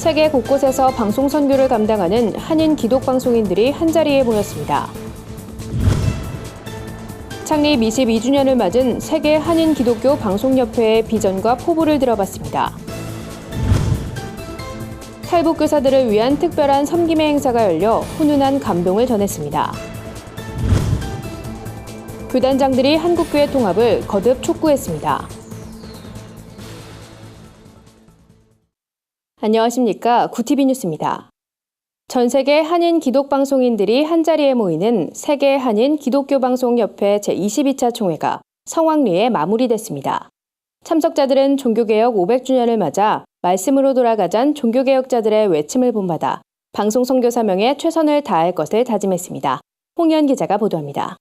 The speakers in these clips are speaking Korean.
세계 곳곳에서 방송 선교를 감당하는 한인 기독 방송인들이 한자리에 모였습니다. 창립 22주년을 맞은 세계 한인 기독교 방송협회의 비전과 포부를 들어봤습니다. 탈북 교사들을 위한 특별한 섬김의 행사가 열려 훈훈한 감동을 전했습니다. 교단장들이 한국교회 통합을 거듭 촉구했습니다. 안녕하십니까. 구티비 뉴스입니다. 전 세계 한인 기독 방송인들이 한자리에 모이는 세계 한인 기독교 방송협회 제22차 총회가 성황리에 마무리됐습니다. 참석자들은 종교개혁 500주년을 맞아 말씀으로 돌아가잔 종교개혁자들의 외침을 본받아 방송 선교 사명에 최선을 다할 것을 다짐했습니다. 홍현 기자가 보도합니다.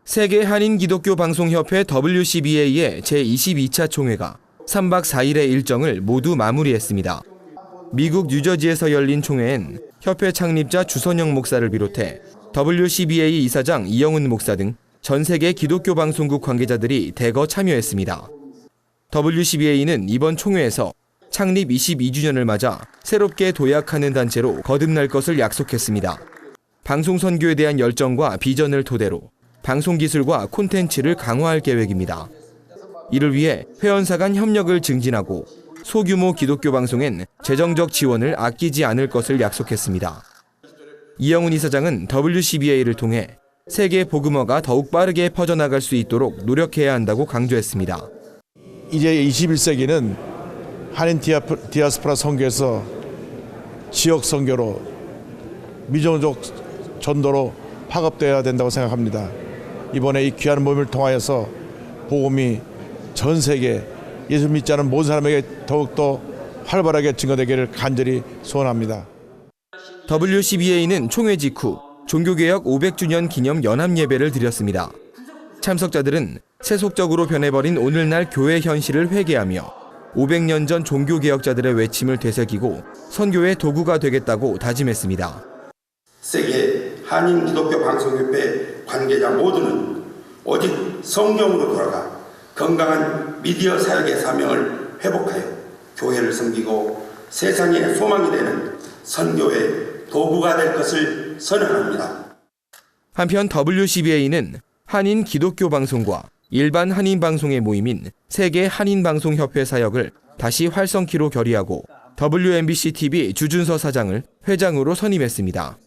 세계 한인 기독교 방송협회 WCBA의 제22차 총회가 3박 4일의 일정을 모두 마무리했습니다. 미국 뉴저지에서 열린 총회엔 협회 창립자 주선영 목사를 비롯해 WCBA 이사장 이영훈 목사 등 전 세계 기독교 방송국 관계자들이 대거 참여했습니다. WCBA는 이번 총회에서 창립 22주년을 맞아 새롭게 도약하는 단체로 거듭날 것을 약속했습니다. 방송 선교에 대한 열정과 비전을 토대로 방송 기술과 콘텐츠를 강화할 계획입니다. 이를 위해 회원사 간 협력을 증진하고 소규모 기독교 방송엔 재정적 지원을 아끼지 않을 것을 약속했습니다. 이영훈 이사장은 WCBA를 통해 세계 복음화가 더욱 빠르게 퍼져나갈 수 있도록 노력해야 한다고 강조했습니다. 이제 21세기는 한인 디아스포라 선교에서 지역 선교로 미종족 전도로 파급되어야 된다고 생각합니다. 이번에 이 귀한 모임을 통하여서 복음이 전 세계 예수 믿지 않은 모든 사람에게 더욱더 활발하게 증거되기를 간절히 소원합니다. WCBA는 총회 직후 종교개혁 500주년 기념 연합예배를 드렸습니다. 참석자들은 세속적으로 변해버린 오늘날 교회 현실을 회개하며 500년 전 종교개혁자들의 외침을 되새기고 선교의 도구가 되겠다고 다짐했습니다. 세계 한인 기독교 방송협회 관계자 모두는 오직 성경으로 돌아가 건강한 미디어 사역의 사명을 회복하여 교회를 섬기고 세상의 소망이 되는 선교의 도구가 될 것을 선언합니다. 한편 WCBA는 한인 기독교 방송과 일반 한인 방송의 모임인 세계 한인 방송협회 사역을 다시 활성키로 결의하고 WMBC-TV 주준서 사장을 회장으로 선임했습니다.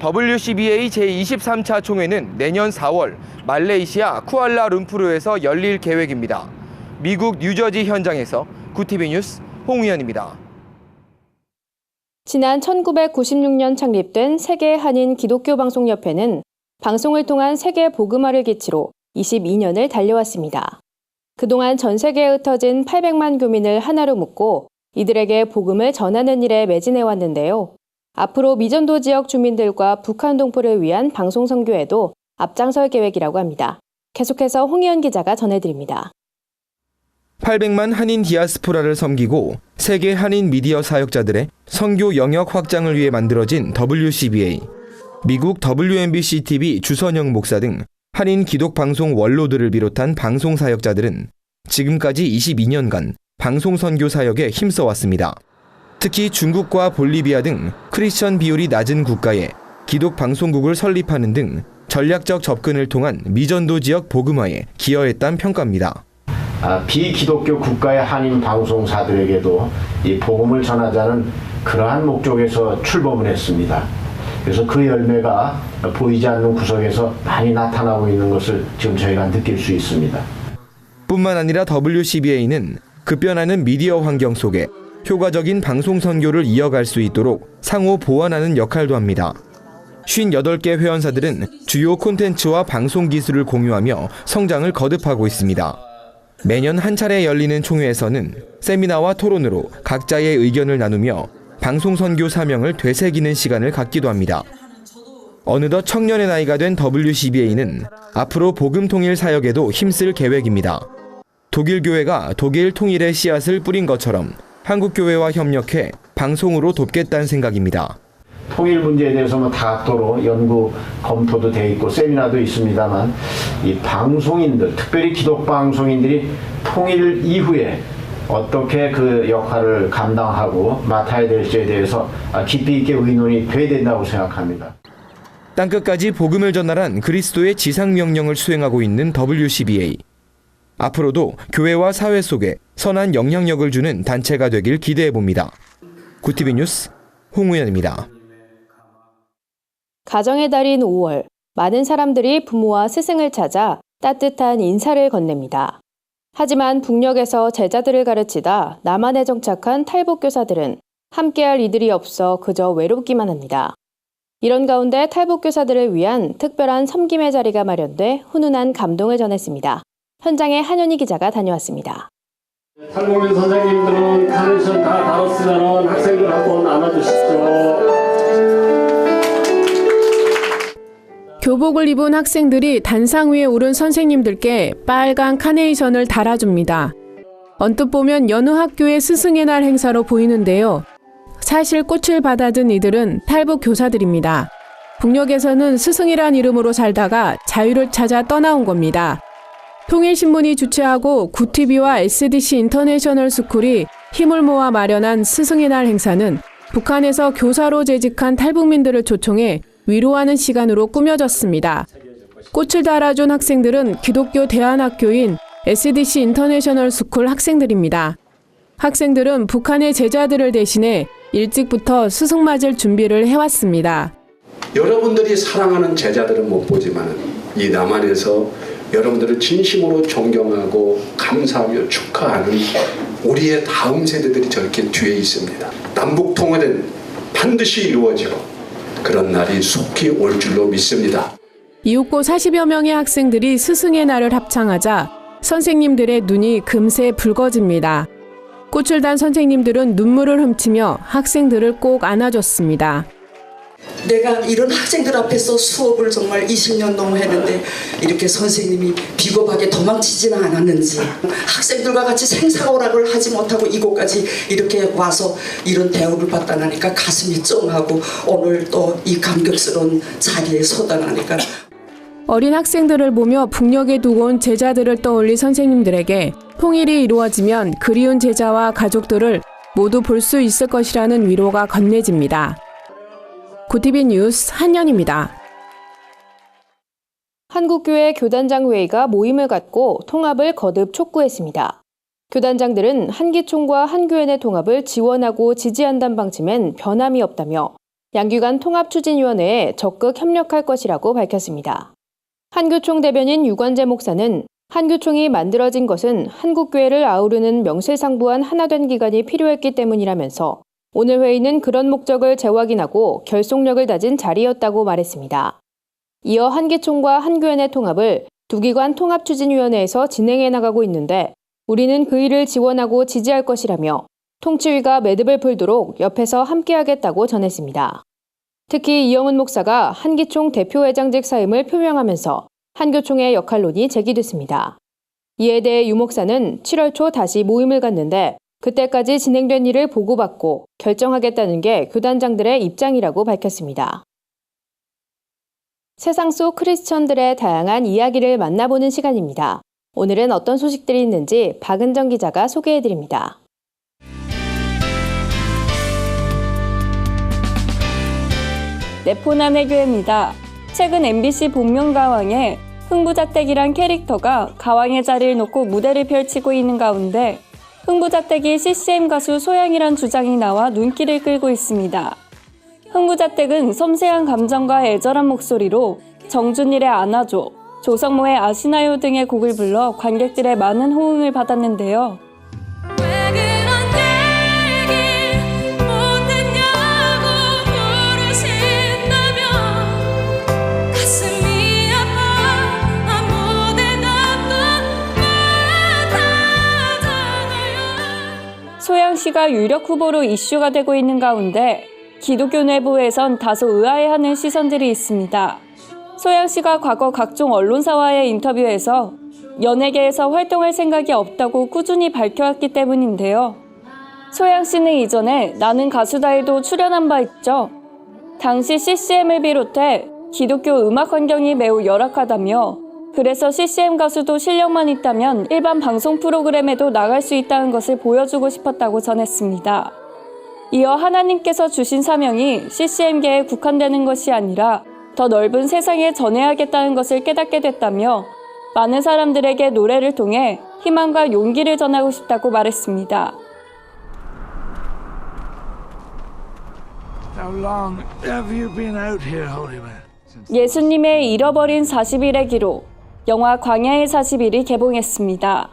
WCBA 제23차 총회는 내년 4월 말레이시아 쿠알라룸푸르에서 열릴 계획입니다. 미국 뉴저지 현장에서 구티비 뉴스 홍우현입니다. 지난 1996년 창립된 세계 한인 기독교 방송협회는 방송을 통한 세계 복음화를 기치로 22년을 달려왔습니다. 그동안 전 세계에 흩어진 800만 교민을 하나로 묶고 이들에게 복음을 전하는 일에 매진해왔는데요. 앞으로 미전도 지역 주민들과 북한 동포를 위한 방송 선교에도 앞장설 계획이라고 합니다. 계속해서 홍희연 기자가 전해드립니다. 800만 한인 디아스포라를 섬기고 세계 한인 미디어 사역자들의 선교 영역 확장을 위해 만들어진 WCBA, 미국 WMBC-TV 주선영 목사 등 한인 기독 방송 원로들을 비롯한 방송 사역자들은 지금까지 22년간 방송 선교 사역에 힘써왔습니다. 특히 중국과 볼리비아 등 크리스천 비율이 낮은 국가에 기독 방송국을 설립하는 등 전략적 접근을 통한 미전도 지역 복음화에 기여했다는 평가입니다. 비기독교 국가의 한인 방송사들에게도 이 복음을 전하자는 그러한 목적에서 출범을 했습니다. 그래서 그 열매가 보이지 않는 구석에서 많이 나타나고 있는 것을 지금 저희가 느낄 수 있습니다. 뿐만 아니라 WCBA는 급변하는 미디어 환경 속에 효과적인 방송 선교를 이어갈 수 있도록 상호 보완하는 역할도 합니다. 58개 회원사들은 주요 콘텐츠와 방송 기술을 공유하며 성장을 거듭하고 있습니다. 매년 한 차례 열리는 총회에서는 세미나와 토론으로 각자의 의견을 나누며 방송 선교 사명을 되새기는 시간을 갖기도 합니다. 어느덧 청년의 나이가 된 WCBA는 앞으로 복음 통일 사역에도 힘쓸 계획입니다. 독일 교회가 독일 통일의 씨앗을 뿌린 것처럼 한국 교회와 협력해 방송으로 돕겠다는 생각입니다. 통일 문제에 대해서 다각도로 연구 검토도 돼 있고 세미나도 있습니다만 이 방송인들, 특별히 기독 방송인들이 통일 이후에 어떻게 그 역할을 감당하고 맡아야 될지에 대해서 깊이 있게 의논이 돼야 된다고 생각합니다. 땅끝까지 복음을 전달한 그리스도의 지상명령을 수행하고 있는 WCBA. 앞으로도 교회와 사회 속에 선한 영향력을 주는 단체가 되길 기대해봅니다. 구티비 뉴스 홍우연입니다. 가정의 달인 5월, 많은 사람들이 부모와 스승을 찾아 따뜻한 인사를 건넵니다. 하지만 북녘에서 제자들을 가르치다 남한에 정착한 탈북교사들은 함께할 이들이 없어 그저 외롭기만 합니다. 이런 가운데 탈북교사들을 위한 특별한 섬김의 자리가 마련돼 훈훈한 감동을 전했습니다. 현장에 한현희 기자가 다녀왔습니다. 탈북민 선생님들은 카네이션 다 달았으면 학생들 한번 안아주십시오. 교복을 입은 학생들이 단상 위에 오른 선생님들께 빨간 카네이션을 달아줍니다. 언뜻 보면 여느 학교의 스승의 날 행사로 보이는데요. 사실 꽃을 받아든 이들은 탈북 교사들입니다. 북녘에서는 스승이란 이름으로 살다가 자유를 찾아 떠나온 겁니다. 통일신문이 주최하고 구티비와 SDC 인터내셔널 스쿨이 힘을 모아 마련한 스승의 날 행사는 북한에서 교사로 재직한 탈북민들을 초청해 위로하는 시간으로 꾸며졌습니다. 꽃을 달아준 학생들은 기독교 대안학교인 SDC 인터내셔널 스쿨 학생들입니다. 학생들은 북한의 제자들을 대신해 일찍부터 스승 맞을 준비를 해왔습니다. 여러분들이 사랑하는 제자들은 못 보지만 이 남한에서 여러분들을 진심으로 존경하고 감사하며 축하하는 우리의 다음 세대들이 저렇게 뒤에 있습니다. 남북 통일은 반드시 이루어지고 그런 날이 속히 올 줄로 믿습니다. 이윽고 40여 명의 학생들이 스승의 날을 합창하자 선생님들의 눈이 금세 붉어집니다. 꽃을 단 선생님들은 눈물을 훔치며 학생들을 꼭 안아줬습니다. 내가 이런 학생들 앞에서 수업을 정말 20년 넘게 했는데 이렇게 선생님이 비겁하게 도망치지는 않았는지, 학생들과 같이 생사오락을 하지 못하고 이곳까지 이렇게 와서 이런 대우를 받다니까 가슴이 쩡하고 오늘 또 이 감격스러운 자리에 서다니까. 어린 학생들을 보며 북녘에 두고 온 제자들을 떠올린 선생님들에게 통일이 이루어지면 그리운 제자와 가족들을 모두 볼 수 있을 것이라는 위로가 건네집니다. 구티비 뉴스 한연입니다. 한국교회 교단장 회의가 모임을 갖고 통합을 거듭 촉구했습니다. 교단장들은 한기총과 한교회 통합을 지원하고 지지한다는 방침엔 변함이 없다며 양규간 통합추진위원회에 적극 협력할 것이라고 밝혔습니다. 한교총 대변인 유관재 목사는 한교총이 만들어진 것은 한국교회를 아우르는 명실상부한 하나된 기관이 필요했기 때문이라면서 오늘 회의는 그런 목적을 재확인하고 결속력을 다진 자리였다고 말했습니다. 이어 한기총과 한교회 통합을 두 기관 통합추진위원회에서 진행해 나가고 있는데 우리는 그 일을 지원하고 지지할 것이라며 통치위가 매듭을 풀도록 옆에서 함께하겠다고 전했습니다. 특히 이영훈 목사가 한기총 대표회장직 사임을 표명하면서 한교총의 역할론이 제기됐습니다. 이에 대해 유 목사는 7월 초 다시 모임을 갖는데 그때까지 진행된 일을 보고받고 결정하겠다는 게 교단장들의 입장이라고 밝혔습니다. 세상 속 크리스천들의 다양한 이야기를 만나보는 시간입니다. 오늘은 어떤 소식들이 있는지 박은정 기자가 소개해드립니다. 네포난의 교회입니다. 최근 MBC 복면가왕에 흥부자택이란 캐릭터가 가왕의 자리를 놓고 무대를 펼치고 있는 가운데 흥부자택이 CCM 가수 소양이란 주장이 나와 눈길을 끌고 있습니다. 흥부자택은 섬세한 감정과 애절한 목소리로 정준일의 안아줘, 조성모의 아시나요 등의 곡을 불러 관객들의 많은 호응을 받았는데요. 소양 씨가 유력 후보로 이슈가 되고 있는 가운데 기독교 내부에선 다소 의아해하는 시선들이 있습니다. 소양 씨가 과거 각종 언론사와의 인터뷰에서 연예계에서 활동할 생각이 없다고 꾸준히 밝혀왔기 때문인데요. 소양 씨는 이전에 나는 가수다에도 출연한 바 있죠. 당시 CCM을 비롯해 기독교 음악 환경이 매우 열악하다며 그래서 CCM 가수도 실력만 있다면 일반 방송 프로그램에도 나갈 수 있다는 것을 보여주고 싶었다고 전했습니다. 이어 하나님께서 주신 사명이 CCM계에 국한되는 것이 아니라 더 넓은 세상에 전해야겠다는 것을 깨닫게 됐다며 많은 사람들에게 노래를 통해 희망과 용기를 전하고 싶다고 말했습니다. 예수님의 잃어버린 40일의 기록, 영화 광야의 40일이 개봉했습니다.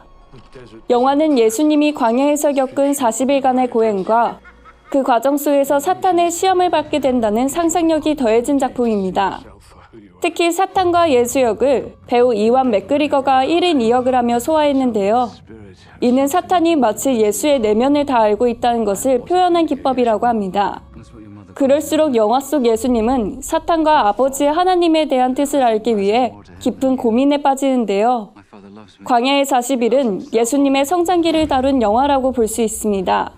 영화는 예수님이 광야에서 겪은 40일간의 고행과 그 과정 속에서 사탄의 시험을 받게 된다는 상상력이 더해진 작품입니다. 특히 사탄과 예수 역을 배우 이완 맥그리거가 1인 2역을 하며 소화했는데요. 이는 사탄이 마치 예수의 내면을 다 알고 있다는 것을 표현한 기법이라고 합니다. 그럴수록 영화 속 예수님은 사탄과 아버지 하나님에 대한 뜻을 알기 위해 깊은 고민에 빠지는데요. 광야의 40일은 예수님의 성장기를 다룬 영화라고 볼 수 있습니다.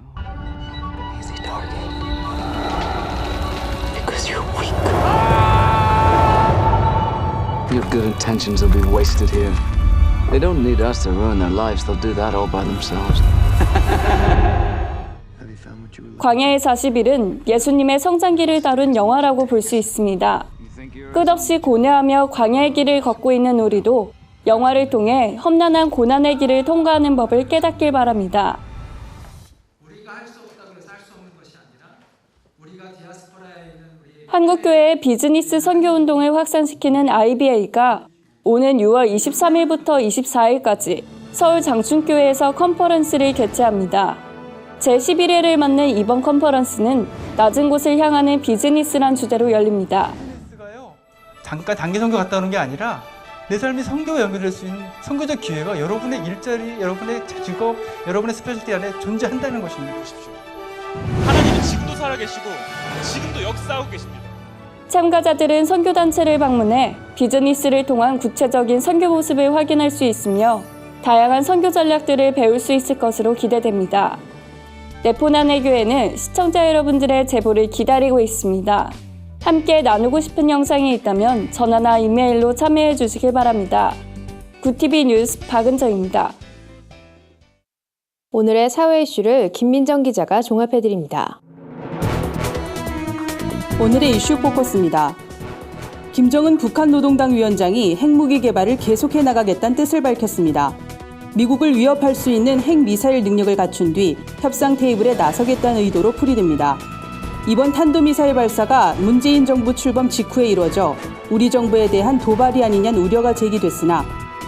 Your good intentions will be wasted here. They don't need us to ruin their lives. They'll do that all by themselves. 광야의 40일은 예수님의 성장기를 다룬 영화라고 볼 수 있습니다. 끝없이 고뇌하며 광야의 길을 걷고 있는 우리도 영화를 통해 험난한 고난의 길을 통과하는 법을 깨닫길 바랍니다. 한국교회의 비즈니스 선교운동을 확산시키는 IBA가 오는 6월 23일부터 24일까지 서울 장충교회에서 컨퍼런스를 개최합니다. 제11회를 맞는 이번 컨퍼런스는 낮은 곳을 향하는 비즈니스란 주제로 열립니다. 잠깐 단기 선교 갔다 오는 게 아니라 내 삶이 선교와 연결될 수 있는 선교적 기회가 여러분의 일자리, 여러분의 직업, 여러분의 스페셜티 안에 존재한다는 것입니다. 보십시오. 하나님은 지금도 살아계시고 지금도 역사하고 계십니다. 참가자들은 선교단체를 방문해 비즈니스를 통한 구체적인 선교 모습을 확인할 수 있으며 다양한 선교 전략들을 배울 수 있을 것으로 기대됩니다. 네포난의 교회는 시청자 여러분들의 제보를 기다리고 있습니다. 함께 나누고 싶은 영상이 있다면 전화나 이메일로 참여해 주시길 바랍니다. 구TV 뉴스 박은정입니다. 오늘의 사회 이슈를 김민정 기자가 종합해드립니다. 오늘의 이슈 포커스입니다. 김정은 북한 노동당 위원장이 핵무기 개발을 계속해 나가겠다는 뜻을 밝혔습니다. 미국을 위협할 수 있는 핵미사일 능력을 갖춘 뒤 협상 테이블에 나서겠다는 의도로 풀이됩니다. 이번 탄도미사일 발사가 문재인 정부 출범 직후에 이루어져 우리 정부에 대한 도발이 아니냐는 우려가 제기됐으나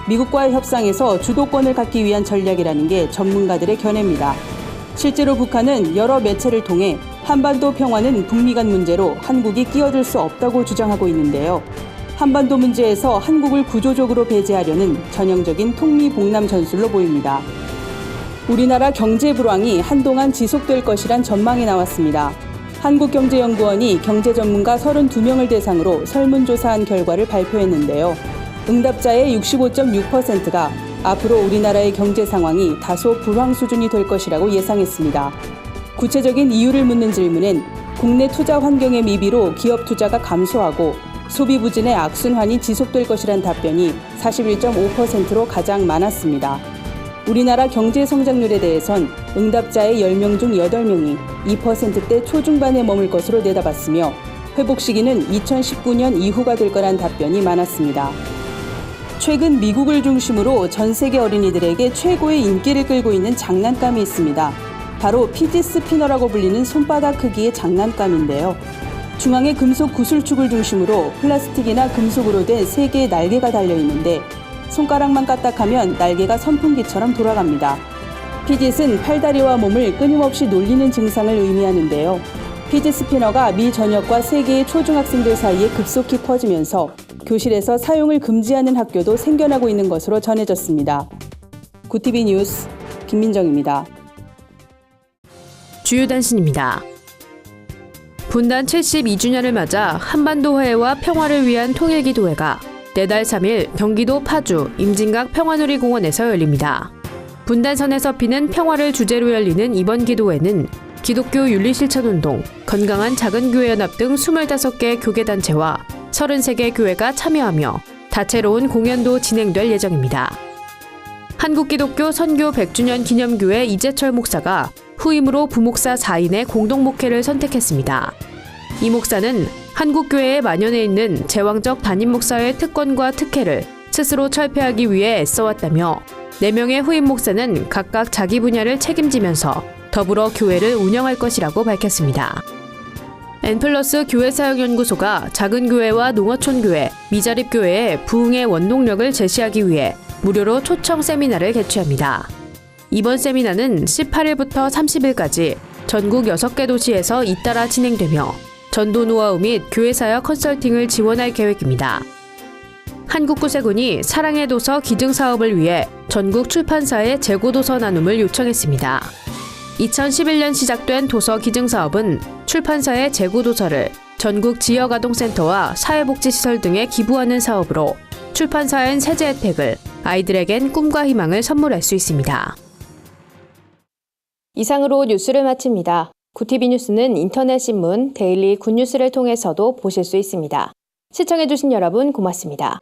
미국과의 협상에서 주도권을 갖기 위한 전략이라는 게 전문가들의 견해입니다. 실제로 북한은 여러 매체를 통해 한반도 평화는 북미 간 문제로 한국이 끼어들 수 없다고 주장하고 있는데요. 한반도 문제에서 한국을 구조적으로 배제하려는 전형적인 통미봉남 전술로 보입니다. 우리나라 경제 불황이 한동안 지속될 것이란 전망이 나왔습니다. 한국경제연구원이 경제 전문가 32명을 대상으로 설문조사한 결과를 발표했는데요. 응답자의 65.6%가 앞으로 우리나라의 경제 상황이 다소 불황 수준이 될 것이라고 예상했습니다. 구체적인 이유를 묻는 질문엔 국내 투자 환경의 미비로 기업 투자가 감소하고 소비 부진의 악순환이 지속될 것이란 답변이 41.5%로 가장 많았습니다. 우리나라 경제 성장률에 대해선 응답자의 10명 중 8명이 2%대 초중반에 머물 것으로 내다봤으며 회복 시기는 2019년 이후가 될 거란 답변이 많았습니다. 최근 미국을 중심으로 전 세계 어린이들에게 최고의 인기를 끌고 있는 장난감이 있습니다. 바로 피지 스피너라고 불리는 손바닥 크기의 장난감인데요. 중앙에 금속 구슬축을 중심으로 플라스틱이나 금속으로 된 3개의 날개가 달려있는데 손가락만 까딱하면 날개가 선풍기처럼 돌아갑니다. 피짓은 팔다리와 몸을 끊임없이 놀리는 증상을 의미하는데요. 피짓 스피너가 미 전역과 세계의 초중학생들 사이에 급속히 퍼지면서 교실에서 사용을 금지하는 학교도 생겨나고 있는 것으로 전해졌습니다. 구TV 뉴스 김민정입니다. 주요 단신입니다. 분단 72주년을 맞아 한반도 화해와 평화를 위한 통일기도회가 내달 3일 경기도 파주 임진각 평화누리공원에서 열립니다. 분단선에서 피는 평화를 주제로 열리는 이번 기도회는 기독교 윤리실천운동, 건강한 작은 교회 연합 등 25개 교계단체와 33개 교회가 참여하며 다채로운 공연도 진행될 예정입니다. 한국기독교 선교 100주년 기념교회 이재철 목사가 후임으로 부목사 4인의 공동 목회를 선택했습니다. 이 목사는 한국교회에 만연해 있는 제왕적 담임 목사의 특권과 특혜를 스스로 철폐하기 위해 애써왔다며 4명의 후임 목사는 각각 자기 분야를 책임지면서 더불어 교회를 운영할 것이라고 밝혔습니다. N+ 교회사역연구소가 작은 교회와 농어촌 교회, 미자립 교회의 부흥의 원동력을 제시하기 위해 무료로 초청 세미나를 개최합니다. 이번 세미나는 18일부터 30일까지 전국 6개 도시에서 잇따라 진행되며 전도 노하우 및 교회사역 컨설팅을 지원할 계획입니다. 한국구세군이 사랑의 도서 기증 사업을 위해 전국 출판사에 재고도서 나눔을 요청했습니다. 2011년 시작된 도서 기증 사업은 출판사의 재고도서를 전국 지역아동센터와 사회복지시설 등에 기부하는 사업으로 출판사엔 세제 혜택을, 아이들에겐 꿈과 희망을 선물할 수 있습니다. 이상으로 뉴스를 마칩니다. 구TV 뉴스는 인터넷 신문 데일리 굿뉴스를 통해서도 보실 수 있습니다. 시청해주신 여러분 고맙습니다.